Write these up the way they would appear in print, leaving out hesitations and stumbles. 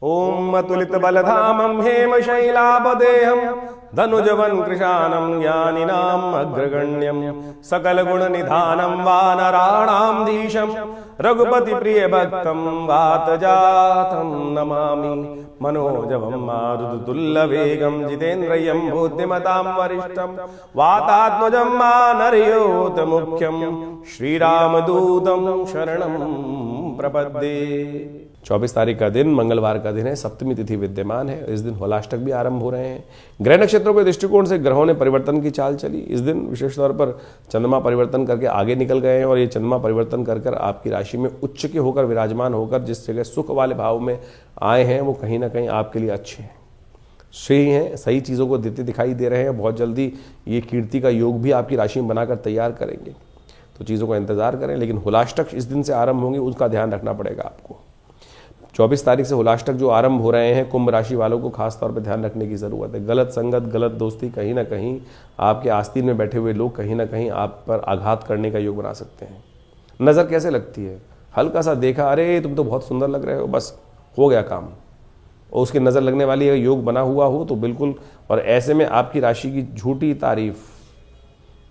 ओम अतुलित बलधामं हेमशैलापदेहं धनुजवन कृशानं ज्ञानिनाम् अग्रगण्यं सकल गुण निधानं वानराणां धीशं रघुपति प्रिय भक्तं वातजातं नमामि मनोजवं मारुततुल्यवेगं जितेन्द्रियं बुद्धिमतां वरिष्ठं वातात्मजं मानरयोत मुख्यं श्रीरामदूतं शरणं प्रपद्ये। 24 तारीख का दिन मंगलवार का दिन है, सप्तमी तिथि विद्यमान है। इस दिन होलाष्टक भी आरंभ हो रहे हैं। ग्रह नक्षत्रों के दृष्टिकोण से ग्रहों ने परिवर्तन की चाल चली। इस दिन विशेष तौर पर चंद्रमा परिवर्तन करके आगे निकल गए हैं और ये चंद्रमा परिवर्तन कर आपकी राशि में उच्च के होकर विराजमान होकर जिस जगह सुख वाले भाव में आए हैं वो कहीं ना कहीं आपके लिए अच्छे हैं, सही हैं, सही चीज़ों को देते दिखाई दे रहे हैं। बहुत जल्दी ये कीर्ति का योग भी आपकी राशि में बनाकर तैयार करेंगे, तो चीज़ों का इंतजार करें। लेकिन होलाष्टक इस दिन से आरंभ होंगे, उसका ध्यान रखना पड़ेगा आपको। 24 तारीख से होलाष्टक जो आरंभ हो रहे हैं, कुंभ राशि वालों को खास तौर पर ध्यान रखने की ज़रूरत है। गलत संगत, गलत दोस्ती कहीं ना कहीं आपके आस्तीन में बैठे हुए लोग कहीं ना कहीं आप पर आघात करने का योग बना सकते हैं। नज़र कैसे लगती है, हल्का सा देखा, अरे तुम तो बहुत सुंदर लग रहे हो, बस हो गया काम, और उसकी नज़र लगने वाली अगर योग बना हुआ हो तो बिल्कुल। और ऐसे में आपकी राशि की झूठी तारीफ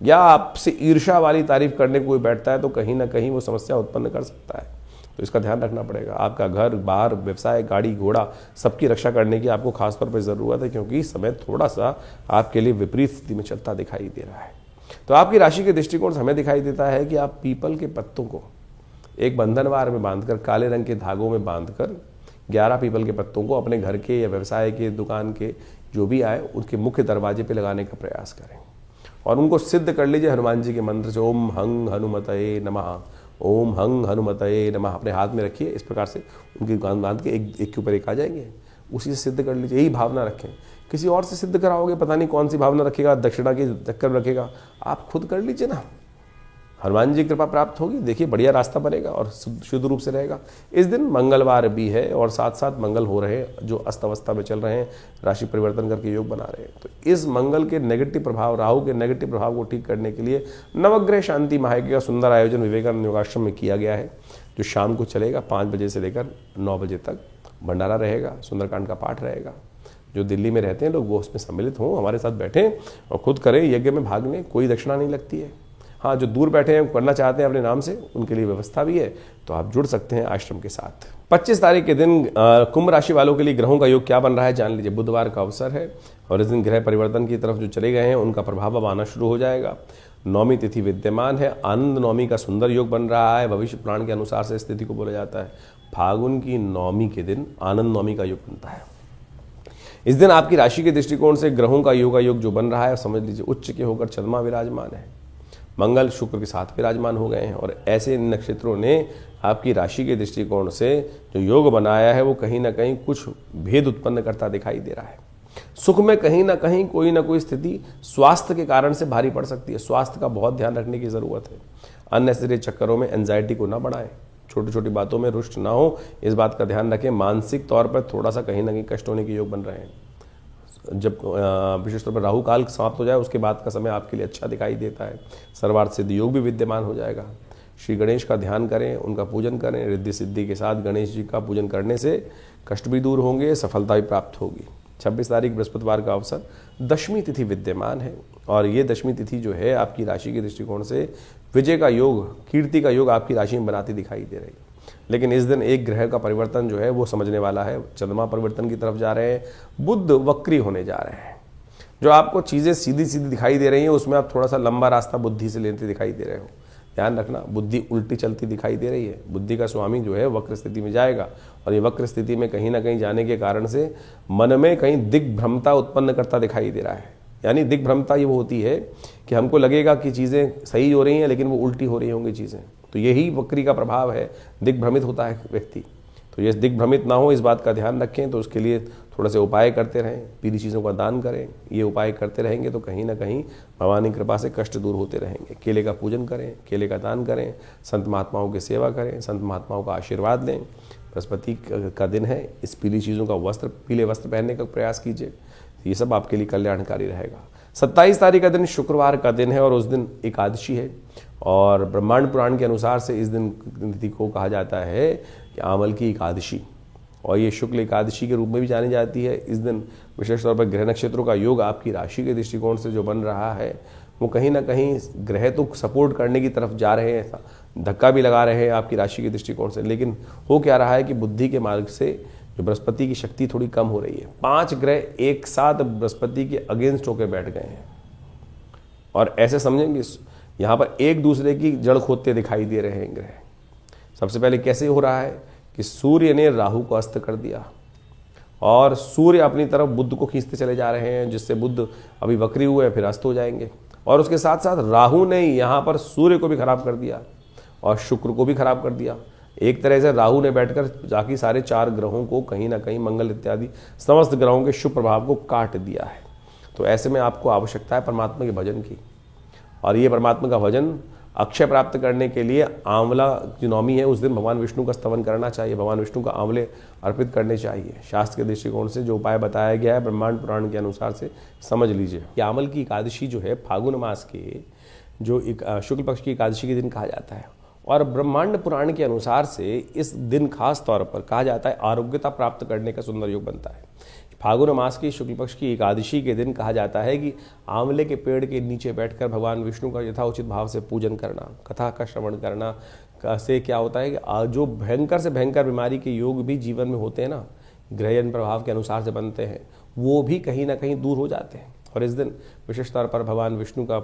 या आपसे ईर्ष्या वाली तारीफ करने को कोई बैठता है तो कहीं ना कहीं वो समस्या उत्पन्न कर सकता है, तो इसका ध्यान रखना पड़ेगा। आपका घर बार, व्यवसाय, गाड़ी घोड़ा सबकी रक्षा करने की आपको खास तौर पर ज़रूरत है, क्योंकि इस समय थोड़ा सा आपके लिए विपरीत स्थिति में चलता दिखाई दे रहा है। तो आपकी राशि के दृष्टिकोण से हमें दिखाई देता है कि आप पीपल के पत्तों को एक बंधनवार में बांधकर, काले रंग के धागों में बांधकर 11 पीपल के पत्तों को अपने घर के या व्यवसाय के, दुकान के जो भी आए उनके मुख्य दरवाजे पर लगाने का प्रयास करें और उनको सिद्ध कर लीजिए हनुमान जी के मंत्र से, ओम हंग हनुमतये नमः, ओम हंग हनुमतये नमः। अपने हाथ में रखिए, इस प्रकार से उनकी बांध के एक के ऊपर एक आ जाएंगे, उसी से सिद्ध कर लीजिए। यही भावना रखें। किसी और से सिद्ध कराओगे, पता नहीं कौन सी भावना रखेगा, दक्षिणा के चक्कर रखेगा, आप खुद कर लीजिए ना, हनुमान जी की कृपा प्राप्त होगी। देखिए बढ़िया रास्ता बनेगा और शुद्ध रूप से रहेगा। इस दिन मंगलवार भी है और साथ साथ मंगल हो रहे हैं जो अस्त अवस्था में चल रहे हैं, राशि परिवर्तन करके योग बना रहे हैं। तो इस मंगल के नेगेटिव प्रभाव, राहु के नेगेटिव प्रभाव को ठीक करने के लिए नवग्रह शांति महायज्ञ का सुंदर आयोजन विवेकानंद योगाश्रम में किया गया है, जो शाम को चलेगा 5 बजे से लेकर 9 बजे तक। भंडारा रहेगा, सुंदरकांड का पाठ रहेगा। जो दिल्ली में रहते हैं लोग वो उसमें सम्मिलित हों, हमारे साथ बैठें और खुद करें, यज्ञ में भाग लें, कोई दक्षिणा नहीं लगती है। हाँ, जो दूर बैठे हैं करना चाहते हैं अपने नाम से, उनके लिए व्यवस्था भी है, तो आप जुड़ सकते हैं आश्रम के साथ। 25 तारीख के दिन कुंभ राशि वालों के लिए ग्रहों का योग क्या बन रहा है जान लीजिए। बुधवार का अवसर है और इस दिन ग्रह परिवर्तन की तरफ जो चले गए हैं उनका प्रभाव अब आना शुरू हो जाएगा। नौमी तिथि विद्यमान है, आनंद नौमी का सुंदर योग बन रहा है। भविष्य पुराण के अनुसार से स्थिति को बोला जाता है फागुन की नौमी के दिन आनंद नौमी का योग बनता है। इस दिन आपकी राशि के दृष्टिकोण से ग्रहों का योग जो बन रहा है, समझ लीजिए उच्च के होकर चंद्रमा विराजमान है, मंगल शुक्र के साथ विराजमान हो गए हैं और ऐसे नक्षत्रों ने आपकी राशि के दृष्टिकोण से जो योग बनाया है वो कहीं ना कहीं कुछ भेद उत्पन्न करता दिखाई दे रहा है। सुख में कहीं ना कहीं कोई ना कोई स्थिति स्वास्थ्य के कारण से भारी पड़ सकती है। स्वास्थ्य का बहुत ध्यान रखने की ज़रूरत है। अननेसेसरी चक्करों में एंजाइटी को ना बढ़ाएं, छोटी छोटी बातों में रुष्ट ना हो, इस बात का ध्यान रखें। मानसिक तौर पर थोड़ा सा कहीं ना कहीं कष्ट होने के योग बन रहे हैं। जब विशेष तौर पर राहु काल समाप्त हो जाए उसके बाद का समय आपके लिए अच्छा दिखाई देता है। सर्वार्थ सिद्धि योग भी विद्यमान हो जाएगा। श्री गणेश का ध्यान करें, उनका पूजन करें। रिद्धि सिद्धि के साथ गणेश जी का पूजन करने से कष्ट भी दूर होंगे, सफलता भी प्राप्त होगी। 26 तारीख बृहस्पतिवार का अवसर, दशमी तिथि विद्यमान है और ये दशमी तिथि जो है आपकी राशि के दृष्टिकोण से विजय का योग, कीर्ति का योग आपकी राशि में बनाती दिखाई दे रही है। लेकिन इस दिन एक ग्रह का परिवर्तन जो है वो समझने वाला है। चंद्रमा परिवर्तन की तरफ जा रहे हैं, बुध वक्री होने जा रहे हैं। जो आपको चीज़ें सीधी सीधी दिखाई दे रही हैं उसमें आप थोड़ा सा लंबा रास्ता बुद्धि से लेते दिखाई दे रहे हो। ध्यान रखना, बुद्धि उल्टी चलती दिखाई दे रही है। बुद्धि का स्वामी जो है वक्र स्थिति में जाएगा और ये वक्र स्थिति में कहीं ना कहीं जाने के कारण से मन में कहीं दिग्भ्रमता उत्पन्न करता दिखाई दे रहा है। यानी दिग्भ्रमता ये वो होती है कि हमको लगेगा कि चीज़ें सही हो रही हैं लेकिन वो उल्टी हो रही होंगी चीज़ें, तो यही वक्री का प्रभाव है। दिग्भ्रमित होता है व्यक्ति, तो ये दिग्भ्रमित ना हो इस बात का ध्यान रखें। तो उसके लिए थोड़ा से उपाय करते रहें, पीली चीज़ों का दान करें। ये उपाय करते रहेंगे तो कहीं ना कहीं भगवान की कृपा से कष्ट दूर होते रहेंगे। केले का पूजन करें, केले का दान करें, संत महात्माओं की सेवा करें, संत महात्माओं का आशीर्वाद लें। बृहस्पति का दिन है, इस पीली चीज़ों का वस्त्र, पीले वस्त्र पहनने का प्रयास कीजिए, ये सब आपके लिए कल्याणकारी रहेगा। 27 तारीख का दिन शुक्रवार का दिन है और उस दिन एकादशी है और ब्रह्मांड पुराण के अनुसार से इस दिन तिथि को कहा जाता है कि आमल की एकादशी। और ये शुक्ल एकादशी के रूप में भी जानी जाती है। इस दिन विशेष तौर पर ग्रह नक्षत्रों का योग आपकी राशि के दृष्टिकोण से जो बन रहा है वो कहीं ना कहीं ग्रह तो सपोर्ट करने की तरफ जा रहे हैं, धक्का भी लगा रहे हैं आपकी राशि के दृष्टिकोण से, लेकिन हो क्या रहा है कि बुद्धि के मार्ग से जो बृहस्पति की शक्ति थोड़ी कम हो रही है। 5 ग्रह एक साथ बृहस्पति के अगेंस्ट होकर बैठ गए हैं और ऐसे समझेंगे यहाँ पर एक दूसरे की जड़ खोदते दिखाई दे रहे हैं ग्रह। सबसे पहले कैसे हो रहा है कि सूर्य ने राहु को अस्त कर दिया और सूर्य अपनी तरफ बुध को खींचते चले जा रहे हैं, जिससे बुध अभी वक्री हुए फिर अस्त हो जाएंगे। और उसके साथ साथ राहु ने यहाँ पर सूर्य को भी खराब कर दिया और शुक्र को भी खराब कर दिया। एक तरह से राहु ने बैठकर जाके सारे 4 ग्रहों को कहीं ना कहीं मंगल इत्यादि समस्त ग्रहों के शुभ प्रभाव को काट दिया है। तो ऐसे में आपको आवश्यकता है परमात्मा के भजन की, और ये परमात्मा का भजन अक्षय प्राप्त करने के लिए आंवला जो नवमी है उस दिन भगवान विष्णु का स्तवन करना चाहिए, भगवान विष्णु को आंवले अर्पित करने चाहिए। शास्त्र के दृष्टिकोण से जो उपाय बताया गया है ब्रह्मांड पुराण के अनुसार से समझ लीजिए कि आंवल की एकादशी जो है फागुन मास के जो शुक्ल पक्ष की एकादशी के दिन कहा जाता है, और ब्रह्मांड पुराण के अनुसार से इस दिन खास तौर पर कहा जाता है आरोग्यता प्राप्त करने का सुंदर योग बनता है। फागुन मास की शुक्ल पक्ष की एकादशी के दिन कहा जाता है कि आंवले के पेड़ के नीचे बैठकर भगवान विष्णु का यथाउचित भाव से पूजन करना, कथा का श्रवण करना से क्या होता है कि जो भयंकर से भयंकर बीमारी के योग भी जीवन में होते हैं ना, ग्रहण प्रभाव के अनुसार से बनते हैं, वो भी कहीं ना कहीं दूर हो जाते हैं। और इस दिन विशेष तौर पर भगवान विष्णु का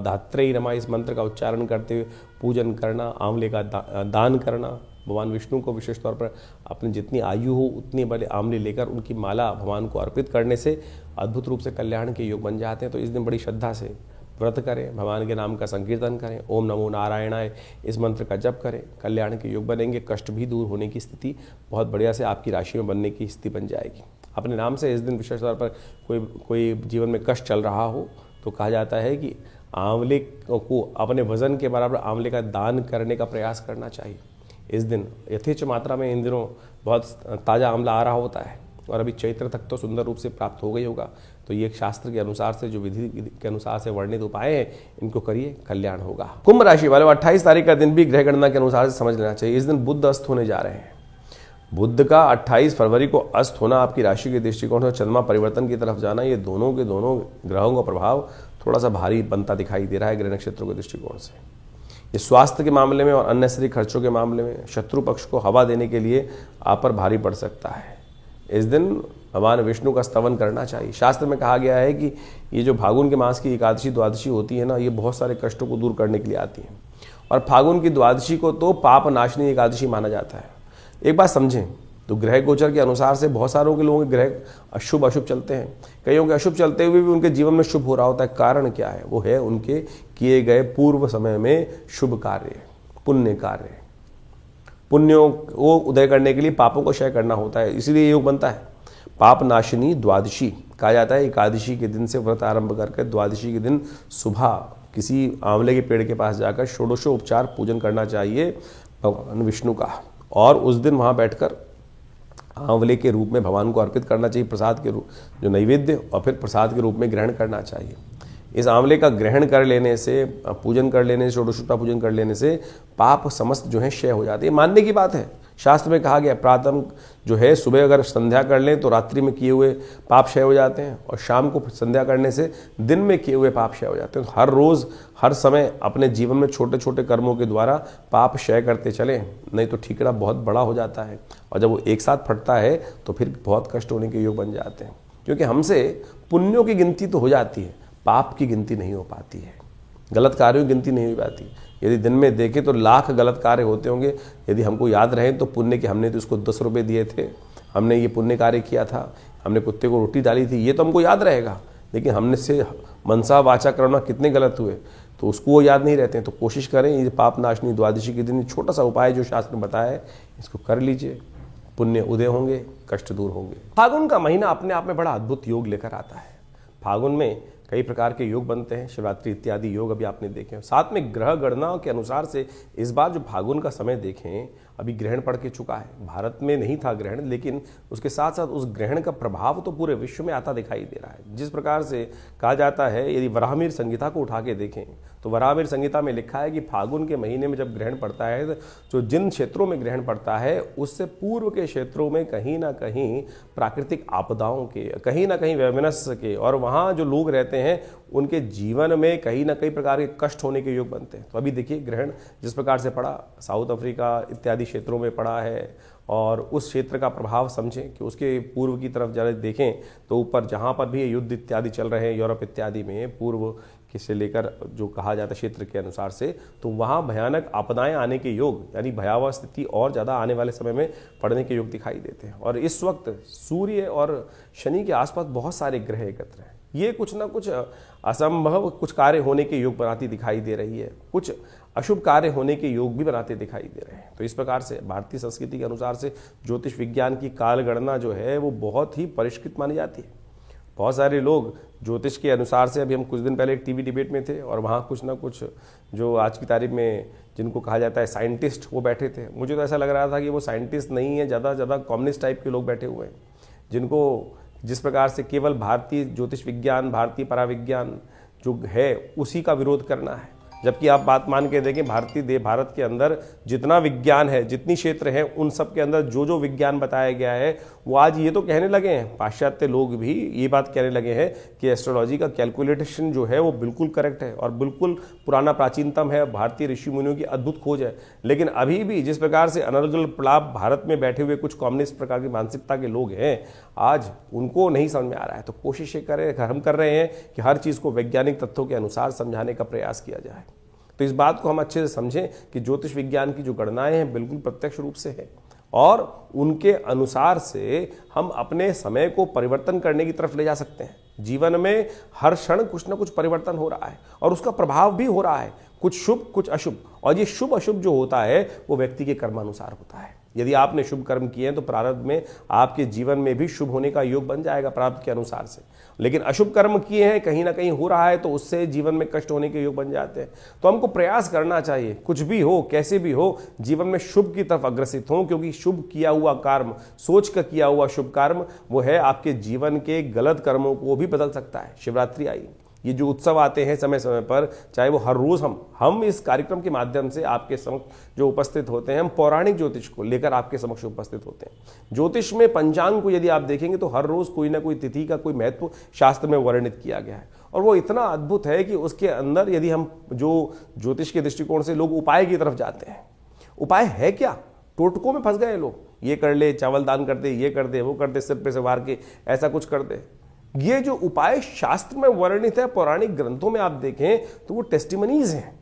धात्रेयी नमः इस मंत्र का उच्चारण करते हुए पूजन करना, आंवले का दान करना, भगवान विष्णु को विशेष तौर पर अपनी जितनी आयु हो उतनी बड़े आंवले लेकर उनकी माला भगवान को अर्पित करने से अद्भुत रूप से कल्याण के योग बन जाते हैं। तो इस दिन बड़ी श्रद्धा से व्रत करें, भगवान के नाम का संकीर्तन करें, ओम नमो नारायणाय इस मंत्र का जप करें, कल्याण के योग बनेंगे, कष्ट भी दूर होने की स्थिति बहुत बढ़िया से आपकी राशि में बनने की स्थिति बन जाएगी। अपने नाम से इस दिन विशेष तौर पर कोई जीवन में कष्ट चल रहा हो तो कहा जाता है कि आंवले को अपने वजन के बराबर आंवले का दान करने का प्रयास करना चाहिए। इस दिन यथेच्छ मात्रा में इन दिनों बहुत ताज़ा आंवला आ रहा होता है और अभी चैत्र तक तो सुंदर रूप से प्राप्त हो गई होगा। तो ये शास्त्र के अनुसार से जो विधि के अनुसार से वर्णित उपाय हैं इनको करिए, कल्याण होगा। कुंभ राशि वाले 28 तारीख का दिन भी ग्रह गणना के अनुसार से समझ लेना चाहिए। इस दिन बुध अस्त होने जा रहे हैं। बुध का 28 फरवरी को अस्त होना आपकी राशि के दृष्टिकोण से चंद्रमा परिवर्तन की तरफ जाना, ये दोनों के दोनों ग्रहों का प्रभाव थोड़ा सा भारी बनता दिखाई दे रहा है ग्रह नक्षत्रों के दृष्टिकोण से। ये स्वास्थ्य के मामले में और अननेसेसरी खर्चों के मामले में शत्रु पक्ष को हवा देने के लिए आप पर भारी पड़ सकता है। इस दिन भगवान विष्णु का स्तवन करना चाहिए। शास्त्र में कहा गया है कि ये जो फागुन के मास की एकादशी द्वादशी होती है ना, ये बहुत सारे कष्टों को दूर करने के लिए आती है और फागुन की द्वादशी को तो पाप नाशनी एकादशी माना जाता है। एक बात समझें तो ग्रह गोचर के अनुसार से बहुत सारों के लोगों के ग्रह अशुभ अशुभ चलते हैं, कईयों के अशुभ चलते हुए भी उनके जीवन में शुभ हो रहा होता है। कारण क्या है? वो है उनके किए गए पूर्व समय में शुभ कार्य, पुण्य कार्य। पुण्यों को उदय करने के लिए पापों को क्षय करना होता है, इसीलिए योग बनता है। पाप नाशनी द्वादशी कहा जाता है। एकादशी के दिन से व्रत आरंभ करके द्वादशी के दिन सुबह किसी आंवले के पेड़ के पास जाकर षोडशोपचार पूजन करना चाहिए भगवान विष्णु का, और उस दिन वहाँ बैठकर आंवले के रूप में भगवान को अर्पित करना चाहिए, प्रसाद के रूप जो नैवेद्य, और फिर प्रसाद के रूप में ग्रहण करना चाहिए। इस आंवले का ग्रहण कर लेने से, पूजन कर लेने से, षोडशोपचार पूजन कर लेने से पाप समस्त जो है क्षय हो जाते हैं। मानने की बात है, शास्त्र में कहा गया प्रातः जो है सुबह अगर संध्या कर लें तो रात्रि में किए हुए पाप क्षय हो जाते हैं, और शाम को संध्या करने से दिन में किए हुए पाप क्षय हो जाते हैं। तो हर रोज़ हर समय अपने जीवन में छोटे छोटे कर्मों के द्वारा पाप क्षय करते चलें, नहीं तो ठीकरा बहुत बड़ा हो जाता है, और जब वो एक साथ फटता है तो फिर बहुत कष्ट होने के योग बन जाते हैं। क्योंकि हमसे पुण्यों की गिनती तो हो जाती है, पाप की गिनती नहीं हो पाती है, गलत कार्यों की गिनती नहीं हो पाती। यदि दिन में देखें तो लाख गलत कार्य होते होंगे, यदि हमको याद रहे तो पुण्य के हमने तो उसको 10 रुपये दिए थे, हमने ये पुण्य कार्य किया था, हमने कुत्ते को रोटी डाली थी, ये तो हमको याद रहेगा। लेकिन हमने से मनसा वाचा कर्म कितने गलत हुए तो उसको वो याद नहीं रहते हैं। तो कोशिश करें ये पाप नाशनी द्वादशी के दिन छोटा सा उपाय जो शास्त्र में बताया है इसको कर लीजिए, पुण्य उदय होंगे, कष्ट दूर होंगे। फागुन का महीना अपने आप में बड़ा अद्भुत योग लेकर आता है। फागुन में कई प्रकार के योग बनते हैं, शिवरात्रि इत्यादि योग अभी आपने देखे हैं। साथ में ग्रह गणना के अनुसार से इस बार जो फागुन का समय देखें, अभी ग्रहण पड़ के चुका है। भारत में नहीं था ग्रहण, लेकिन उसके साथ साथ उस ग्रहण का प्रभाव तो पूरे विश्व में आता दिखाई दे रहा है। जिस प्रकार से कहा जाता है, यदि वराहमिहिर संहिता को उठा के देखें तो वराहमिहिर संहिता में लिखा है कि फागुन के महीने में जब ग्रहण पड़ता है, तो जिन क्षेत्रों में ग्रहण पड़ता है उससे पूर्व के क्षेत्रों में कहीं ना कहीं प्राकृतिक आपदाओं के, कहीं ना कहीं वैमनस्य के, और वहाँ जो लोग रहते हैं उनके जीवन में कहीं ना कहीं प्रकार के कष्ट होने के योग बनते हैं। तो अभी देखिए ग्रहण जिस प्रकार से पड़ा, साउथ अफ्रीका इत्यादि क्षेत्रों में पड़ा है, और उस क्षेत्र का प्रभाव समझें कि उसके पूर्व की तरफ जरा देखें तो ऊपर जहाँ पर भी युद्ध इत्यादि चल रहे हैं यूरोप इत्यादि में, पूर्व से लेकर जो कहा जाता है क्षेत्र के अनुसार से, तो वहाँ भयानक आपदाएं आने के योग, यानी भयावह स्थिति और ज़्यादा आने वाले समय में पड़ने के योग दिखाई देते हैं। और इस वक्त सूर्य और शनि के आसपास बहुत सारे ग्रह एकत्र हैं। ये कुछ ना कुछ असंभव कुछ कार्य होने के योग बनाती दिखाई दे रही है, कुछ अशुभ कार्य होने के योग भी बनाते दिखाई दे रहे हैं। तो इस प्रकार से भारतीय संस्कृति के अनुसार से ज्योतिष विज्ञान की काल गणना जो है वो बहुत ही परिष्कृत मानी जाती है। बहुत सारे लोग ज्योतिष के अनुसार से, अभी हम कुछ दिन पहले एक टीवी डिबेट में थे और वहाँ कुछ ना कुछ जो आज की तारीख में जिनको कहा जाता है साइंटिस्ट, वो बैठे थे। मुझे तो ऐसा लग रहा था कि वो साइंटिस्ट नहीं है, ज़्यादा ज़्यादा कम्युनिस्ट टाइप के लोग बैठे हुए हैं, जिनको जिस प्रकार से केवल भारतीय ज्योतिष विज्ञान, भारतीय पराविज्ञान जो है उसी का विरोध करना है। जबकि आप बात मान के देखें, भारत के अंदर जितना विज्ञान है, जितनी क्षेत्र हैं, उन सब के अंदर जो जो विज्ञान बताया गया है, वो आज ये तो कहने लगे हैं, पाश्चात्य लोग भी ये बात कहने लगे हैं कि एस्ट्रोलॉजी का कैलकुलेशन जो है वो बिल्कुल करेक्ट है और बिल्कुल पुराना प्राचीनतम है, भारतीय ऋषि मुनियों की अद्भुत खोज है। लेकिन अभी भी जिस प्रकार से अनर्गल प्रलाप भारत में बैठे हुए कुछ कम्युनिस्ट प्रकार की मानसिकता के लोग हैं, आज उनको नहीं समझ में आ रहा है। तो कोशिश हम कर रहे हैं कि हर चीज़ को वैज्ञानिक तथ्यों के अनुसार समझाने का प्रयास किया जाए। तो इस बात को हम अच्छे से समझें कि ज्योतिष विज्ञान की जो गणनाएं हैं बिल्कुल प्रत्यक्ष रूप से है, और उनके अनुसार से हम अपने समय को परिवर्तन करने की तरफ ले जा सकते हैं। जीवन में हर क्षण कुछ ना कुछ परिवर्तन हो रहा है और उसका प्रभाव भी हो रहा है, कुछ शुभ कुछ अशुभ। और ये शुभ अशुभ जो होता है वो व्यक्ति के कर्मानुसार होता है। यदि आपने शुभ कर्म किए हैं तो प्रारब्ध में आपके जीवन में भी शुभ होने का योग बन जाएगा प्रारब्ध के अनुसार से। लेकिन अशुभ कर्म किए हैं, कहीं ना कहीं हो रहा है, तो उससे जीवन में कष्ट होने के योग बन जाते हैं। तो हमको प्रयास करना चाहिए, कुछ भी हो कैसे भी हो, जीवन में शुभ की तरफ अग्रसित हो, क्योंकि शुभ किया हुआ कर्म, सोच कर किया हुआ शुभ कर्म वो है आपके जीवन के गलत कर्मों को भी बदल सकता है। शिवरात्रि आई, ये जो उत्सव आते हैं समय समय पर, चाहे वो हर रोज़ हम इस कार्यक्रम के माध्यम से आपके समक्ष जो उपस्थित होते हैं, हम पौराणिक ज्योतिष को लेकर आपके समक्ष उपस्थित होते हैं। ज्योतिष में पंचांग को यदि आप देखेंगे तो हर रोज़ कोई ना कोई तिथि का कोई महत्व शास्त्र में वर्णित किया गया है, और वो इतना अद्भुत है कि उसके अंदर यदि हम जो ज्योतिष के दृष्टिकोण से लोग उपाय की तरफ जाते हैं, उपाय है क्या, टोटकों में फंस गए लोग, ये कर ले, चावल दान कर दे, ये कर दे, वो कर दे, सिर पे से वार के ऐसा कुछ कर दे। ये जो उपाय शास्त्र में वर्णित है, पौराणिक ग्रंथों में आप देखें तो वो टेस्टिमनीज हैं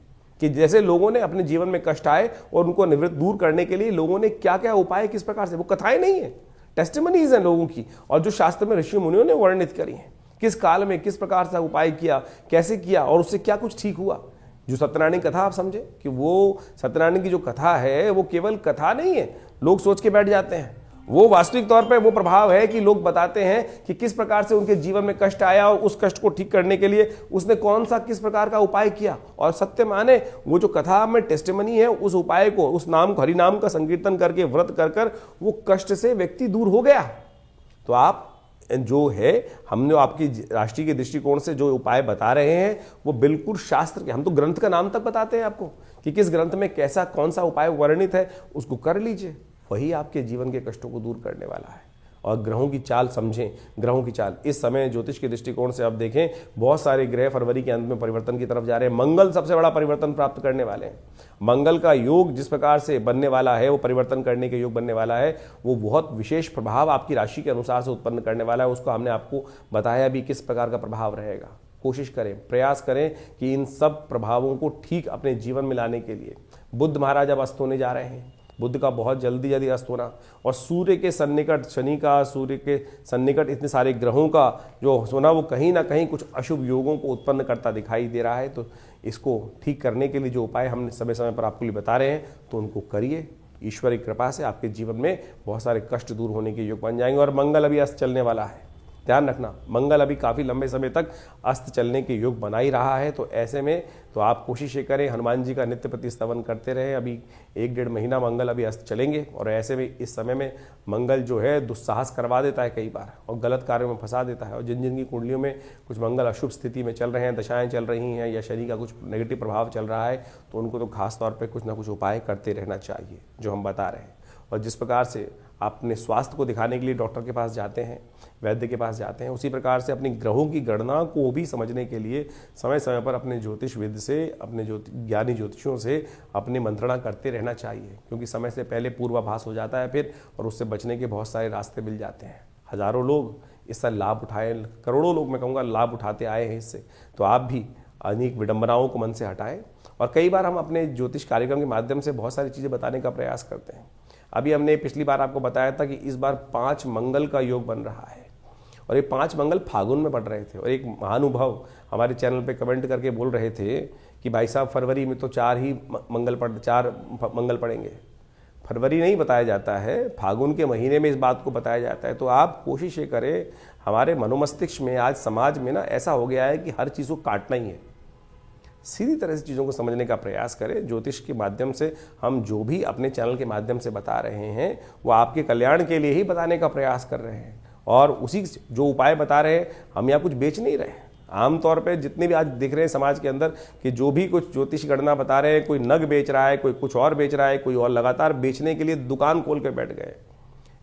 कि जैसे लोगों ने अपने जीवन में कष्ट आए और उनको निवृत्त दूर करने के लिए लोगों ने क्या क्या उपाय किस प्रकार से, वो कथाएं नहीं है, टेस्टिमनीज हैं लोगों की, और जो शास्त्र में ऋषि मुनियों ने वर्णित करी हैं, किस काल में किस प्रकार से उपाय किया, कैसे किया और उससे क्या कुछ ठीक हुआ। जो सत्यनारायण कथा आप समझे कि वो सत्यनारायण की जो कथा है वो केवल कथा नहीं है, लोग सोच के बैठ जाते हैं, वो वास्तविक तौर पे वो प्रभाव है कि लोग बताते हैं कि किस प्रकार से उनके जीवन में कष्ट आया और उस कष्ट को ठीक करने के लिए उसने कौन सा किस प्रकार का उपाय किया। और सत्य माने वो जो कथा में टेस्टिमनी है, उस उपाय को, उस नाम को, हरि नाम का संकीर्तन करके व्रत कर कर वो कष्ट से व्यक्ति दूर हो गया। तो आप जो है, हमने आपकी राष्ट्रीय के दृष्टिकोण से जो उपाय बता रहे हैं वो बिल्कुल शास्त्र के, हम तो ग्रंथ का नाम तक बताते हैं आपको कि किस ग्रंथ में कैसा कौन सा उपाय वर्णित है, उसको कर लीजिए, वही आपके जीवन के कष्टों को दूर करने वाला है। और ग्रहों की चाल समझें, ग्रहों की चाल इस समय ज्योतिष के दृष्टिकोण से आप देखें, बहुत सारे ग्रह फरवरी के अंत में परिवर्तन की तरफ जा रहे हैं। मंगल सबसे बड़ा परिवर्तन प्राप्त करने वाले हैं। मंगल का योग जिस प्रकार से बनने वाला है, वो परिवर्तन करने के योग बनने वाला है, वो बहुत विशेष प्रभाव आपकी राशि के अनुसार से उत्पन्न करने वाला है। उसको हमने आपको बताया भी किस प्रकार का प्रभाव रहेगा। कोशिश करें, प्रयास करें कि इन सब प्रभावों को ठीक अपने जीवन में लाने के लिए। बुध महाराज अब अस्त होने जा रहे हैं, बुध का बहुत जल्दी अस्त होना, और सूर्य के सन्निकट, शनि का सूर्य के सन्निकट, इतने सारे ग्रहों का जो होना वो कहीं ना कहीं कुछ अशुभ योगों को उत्पन्न करता दिखाई दे रहा है। तो इसको ठीक करने के लिए जो उपाय हम समय समय पर आपको लिए बता रहे हैं, तो उनको करिए। ईश्वर की कृपा से आपके जीवन में बहुत सारे कष्ट दूर होने के योग बन जाएंगे। और मंगल अभी अस्त चलने वाला है, ध्यान रखना, मंगल अभी काफ़ी लंबे समय तक अस्त चलने के योग बना ही रहा है। तो ऐसे में तो आप कोशिश ये करें, हनुमान जी का नित्य प्रति स्तवन करते रहें। अभी 1-1.5 महीना मंगल अभी अस्त चलेंगे, और ऐसे में इस समय में मंगल जो है दुस्साहस करवा देता है कई बार, और गलत कार्यों में फंसा देता है। और जिन जिन की कुंडलियों में कुछ मंगल अशुभ स्थिति में चल रहे हैं, दशाएं चल रही हैं, या शनि का कुछ नेगेटिव प्रभाव चल रहा है, तो उनको तो खास तौर पर कुछ ना कुछ उपाय करते रहना चाहिए जो हम बता रहे हैं। और जिस प्रकार से आप अपने स्वास्थ्य को दिखाने के लिए डॉक्टर के पास जाते हैं, वैद्य के पास जाते हैं, उसी प्रकार से अपनी ग्रहों की गणना को भी समझने के लिए समय समय पर अपने ज्योतिष विद से, अपने ज्ञानी ज्योतिषों से अपनी मंत्रणा करते रहना चाहिए, क्योंकि समय से पहले पूर्वाभास हो जाता है फिर, और उससे बचने के बहुत सारे रास्ते मिल जाते हैं। हजारों लोग इसका लाभ उठाए, करोड़ों लोग मैं कहूँगा लाभ उठाते आए हैं इससे। तो आप भी अनेक विडंबनाओं को मन से हटाएं। और कई बार हम अपने ज्योतिष कार्यक्रम के माध्यम से बहुत सारी चीज़ें बताने का प्रयास करते हैं। अभी हमने पिछली बार आपको बताया था कि इस बार 5 मंगल का योग बन रहा है, और ये 5 मंगल फागुन में पड़ रहे थे। और एक महानुभाव हमारे चैनल पे कमेंट करके बोल रहे थे कि भाई साहब फरवरी में तो 4 मंगल पड़ेंगे। फरवरी नहीं बताया जाता है, फागुन के महीने में इस बात को बताया जाता है। तो आप कोशिश ये करें, हमारे मनोमस्तिष्क में आज समाज में ना ऐसा हो गया है कि हर चीज़ को काटना ही है। सीधी तरह से चीज़ों को समझने का प्रयास करें। ज्योतिष के माध्यम से हम जो भी अपने चैनल के माध्यम से बता रहे हैं, वो आपके कल्याण के लिए ही बताने का प्रयास कर रहे हैं, और उसी जो उपाय बता रहे हैं, हम यहाँ कुछ बेच नहीं रहे हैं। आमतौर पे जितने भी आज दिख रहे हैं समाज के अंदर कि जो भी कुछ ज्योतिष गणना बता रहे हैं, कोई नग बेच रहा है, कोई कुछ और बेच रहा है, कोई और लगातार बेचने के लिए दुकान खोल कर बैठ गए।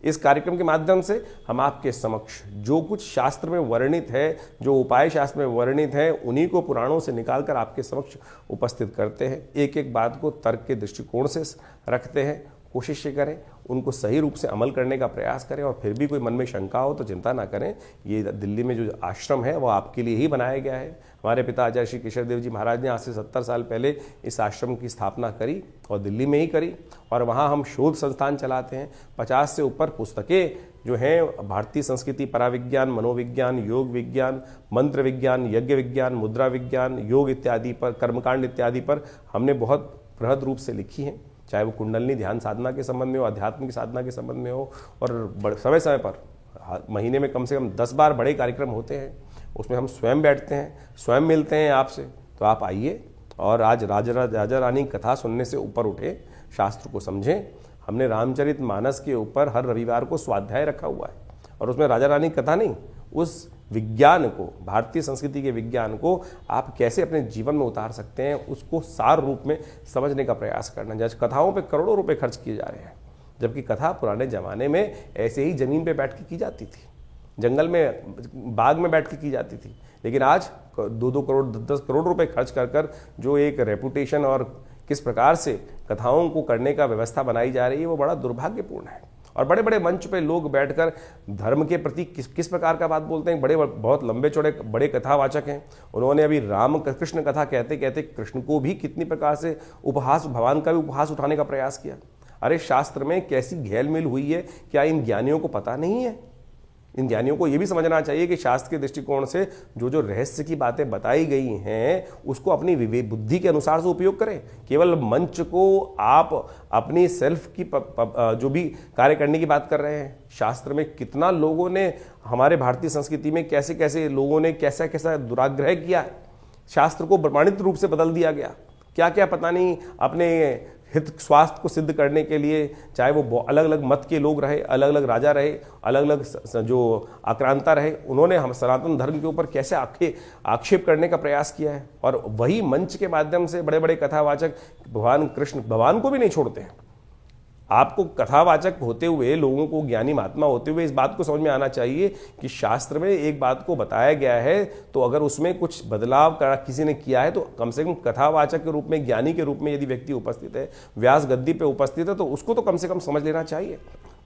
इस कार्यक्रम के माध्यम से हम आपके समक्ष जो कुछ शास्त्र में वर्णित है, जो उपाय शास्त्र में वर्णित है, उन्हीं को पुराणों से निकालकर आपके समक्ष उपस्थित करते हैं। एक एक बात को तर्क के दृष्टिकोण से रखते हैं। कोशिश करें उनको सही रूप से अमल करने का प्रयास करें, और फिर भी कोई मन में शंका हो तो चिंता ना करें। ये दिल्ली में जो आश्रम है वो आपके लिए ही बनाया गया है। हमारे पिता आचार्य श्री केशवदेव जी महाराज ने आज से 70 साल पहले इस आश्रम की स्थापना करी, और दिल्ली में ही करी, और वहाँ हम शोध संस्थान चलाते हैं। 50 से ऊपर पुस्तकें जो हैं भारतीय संस्कृति, पराविज्ञान, मनोविज्ञान, योग विज्ञान, मंत्र विज्ञान, यज्ञ विज्ञान, मुद्रा विज्ञान, योग इत्यादि पर, कर्मकांड इत्यादि पर हमने बहुत बृहद रूप से लिखी हैं। चाहे वो कुंडलनी ध्यान साधना के संबंध में हो, आध्यात्मिक साधना के संबंध में हो, और समय समय पर महीने में कम से कम 10 बार बड़े कार्यक्रम होते हैं। उसमें हम स्वयं बैठते हैं, स्वयं मिलते हैं आपसे। तो आप आइए, और आज राजा रानी कथा सुनने से ऊपर उठे, शास्त्र को समझें। हमने रामचरित मानस के ऊपर हर रविवार को स्वाध्याय रखा हुआ है, और उसमें राजा रानी कथा नहीं, उस विज्ञान को, भारतीय संस्कृति के विज्ञान को आप कैसे अपने जीवन में उतार सकते हैं, उसको सार रूप में समझने का प्रयास करना। जैसे कथाओं पे करोड़ों रुपए खर्च किए जा रहे हैं, जबकि कथा पुराने ज़माने में ऐसे ही ज़मीन पे बैठ के की जाती थी, जंगल में, बाग में बैठ के की जाती थी। लेकिन आज 2-2 करोड़ 10-10 करोड़ रुपए खर्च कर जो एक रेपुटेशन और किस प्रकार से कथाओं को करने का व्यवस्था बनाई जा रही है, वो बड़ा दुर्भाग्यपूर्ण है। और बड़े बड़े मंच पे लोग बैठकर धर्म के प्रति किस प्रकार का बात बोलते हैं। बहुत लंबे चौड़े बड़े कथावाचक हैं। उन्होंने अभी राम कृष्ण कथा कहते कहते कृष्ण को भी कितनी प्रकार से उपहास, भगवान का भी उपहास उठाने का प्रयास किया। अरे शास्त्र में कैसी घेलमेल हुई है, क्या इन ज्ञानियों को पता नहीं है? इन ज्ञानियों को यह भी समझना चाहिए कि शास्त्र के दृष्टिकोण से जो रहस्य की बातें बताई गई हैं, उसको अपनी विवेक बुद्धि के अनुसार से उपयोग करें। केवल मंच को आप अपनी सेल्फ की जो भी कार्य करने की बात कर रहे हैं। शास्त्र में कितना लोगों ने, हमारे भारतीय संस्कृति में कैसे कैसे लोगों ने कैसा कैसा दुराग्रह किया है। शास्त्र को प्रमाणित रूप से बदल दिया गया। क्या क्या पता नहीं, अपने हित स्वास्थ्य को सिद्ध करने के लिए, चाहे वो अलग अलग मत के लोग रहे, अलग अलग राजा रहे, अलग अलग जो आक्रांता रहे, उन्होंने हम सनातन धर्म के ऊपर कैसे आक्षेप करने का प्रयास किया है। और वही मंच के माध्यम से बड़े बड़े कथावाचक भगवान कृष्ण, भगवान को भी नहीं छोड़ते हैं। आपको कथावाचक होते हुए, लोगों को ज्ञानी महात्मा होते हुए इस बात को समझ में आना चाहिए कि शास्त्र में एक बात को बताया गया है, तो अगर उसमें कुछ बदलाव किसी ने किया है, तो कम से कम कथावाचक के रूप में, ज्ञानी के रूप में यदि व्यक्ति उपस्थित है, व्यास गद्दी पे उपस्थित है, तो उसको तो कम से कम समझ लेना चाहिए।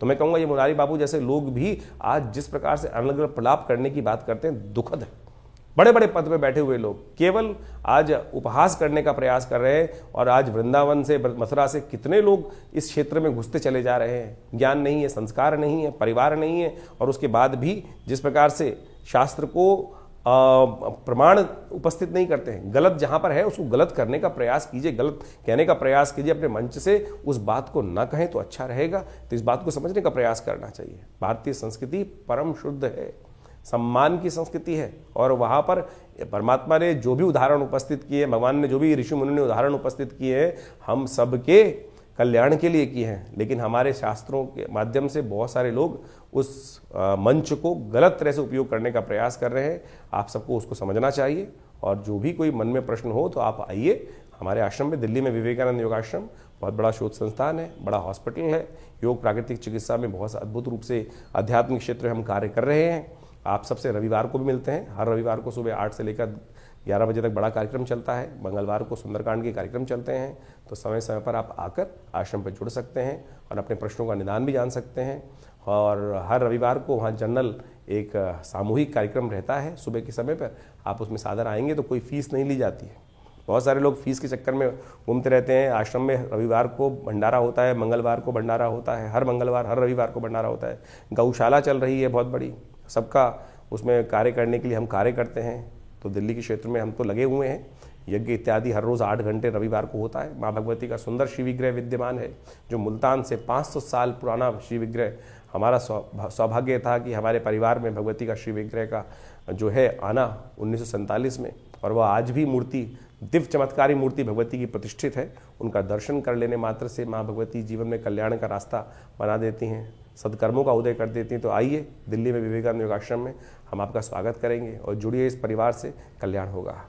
तो मैं कहूँगा ये मुरारी बाबू जैसे लोग भी आज जिस प्रकार से अलग अलग प्रलाप करने की बात करते हैं, दुखद है। बड़े बड़े पद पे बैठे हुए लोग केवल आज उपहास करने का प्रयास कर रहे हैं, और आज वृंदावन से, मथुरा से कितने लोग इस क्षेत्र में घुसते चले जा रहे हैं। ज्ञान नहीं है, संस्कार नहीं है, परिवार नहीं है, और उसके बाद भी जिस प्रकार से शास्त्र को प्रमाण उपस्थित नहीं करते हैं। गलत जहां पर है उसको गलत करने का प्रयास कीजिए, गलत कहने का प्रयास कीजिए, अपने मंच से उस बात को न कहें तो अच्छा रहेगा। तो इस बात को समझने का प्रयास करना चाहिए। भारतीय संस्कृति परम शुद्ध है, सम्मान की संस्कृति है। और वहाँ पर परमात्मा ने जो भी उदाहरण उपस्थित किए, भगवान ने जो भी ऋषि मुनि ने उदाहरण उपस्थित किए हैं, हम सबके कल्याण के लिए किए हैं। लेकिन हमारे शास्त्रों के माध्यम से बहुत सारे लोग उस मंच को गलत तरह से उपयोग करने का प्रयास कर रहे हैं। आप सबको उसको समझना चाहिए। और जो भी कोई मन में प्रश्न हो तो आप आइए हमारे आश्रम में। दिल्ली में विवेकानंद योगाश्रम बहुत बड़ा शोध संस्थान है, बड़ा हॉस्पिटल है। योग प्राकृतिक चिकित्सा में बहुत अद्भुत रूप से आध्यात्मिक क्षेत्र में हम कार्य कर रहे हैं। आप सबसे रविवार को भी मिलते हैं। हर रविवार को सुबह 8 से लेकर 11 बजे तक बड़ा कार्यक्रम चलता है। मंगलवार को सुंदरकांड के कार्यक्रम चलते हैं। तो समय समय पर आप आकर आश्रम पर जुड़ सकते हैं और अपने प्रश्नों का निदान भी जान सकते हैं। और हर रविवार को वहाँ जनरल एक सामूहिक कार्यक्रम रहता है सुबह के समय पर। आप उसमें सादर आएंगे तो कोई फीस नहीं ली जाती है। बहुत सारे लोग फीस के चक्कर में घूमते रहते हैं। आश्रम में रविवार को भंडारा होता है, मंगलवार को भंडारा होता है, हर मंगलवार हर रविवार को भंडारा होता है। गौशाला चल रही है बहुत बड़ी, सबका उसमें कार्य करने के लिए हम कार्य करते हैं। तो दिल्ली के क्षेत्र में हम तो लगे हुए हैं। यज्ञ इत्यादि हर रोज़ 8 घंटे रविवार को होता है। माँ भगवती का सुंदर शिव विग्रह विद्यमान है, जो मुल्तान से 500 साल पुराना शिव विग्रह। हमारा सौभाग्य था कि हमारे परिवार में भगवती का शिव विग्रह का जो है आना 1947 में, और वह आज भी मूर्ति, दिव्य चमत्कारी मूर्ति भगवती की प्रतिष्ठित है। उनका दर्शन कर लेने मात्र से माँ भगवती जीवन में कल्याण का रास्ता बना देती हैं, सदकर्मों का उदय कर देती हैं। तो आइए दिल्ली में विवेकानंद योगाश्रम में हम आपका स्वागत करेंगे और जुड़िए इस परिवार से, कल्याण होगा।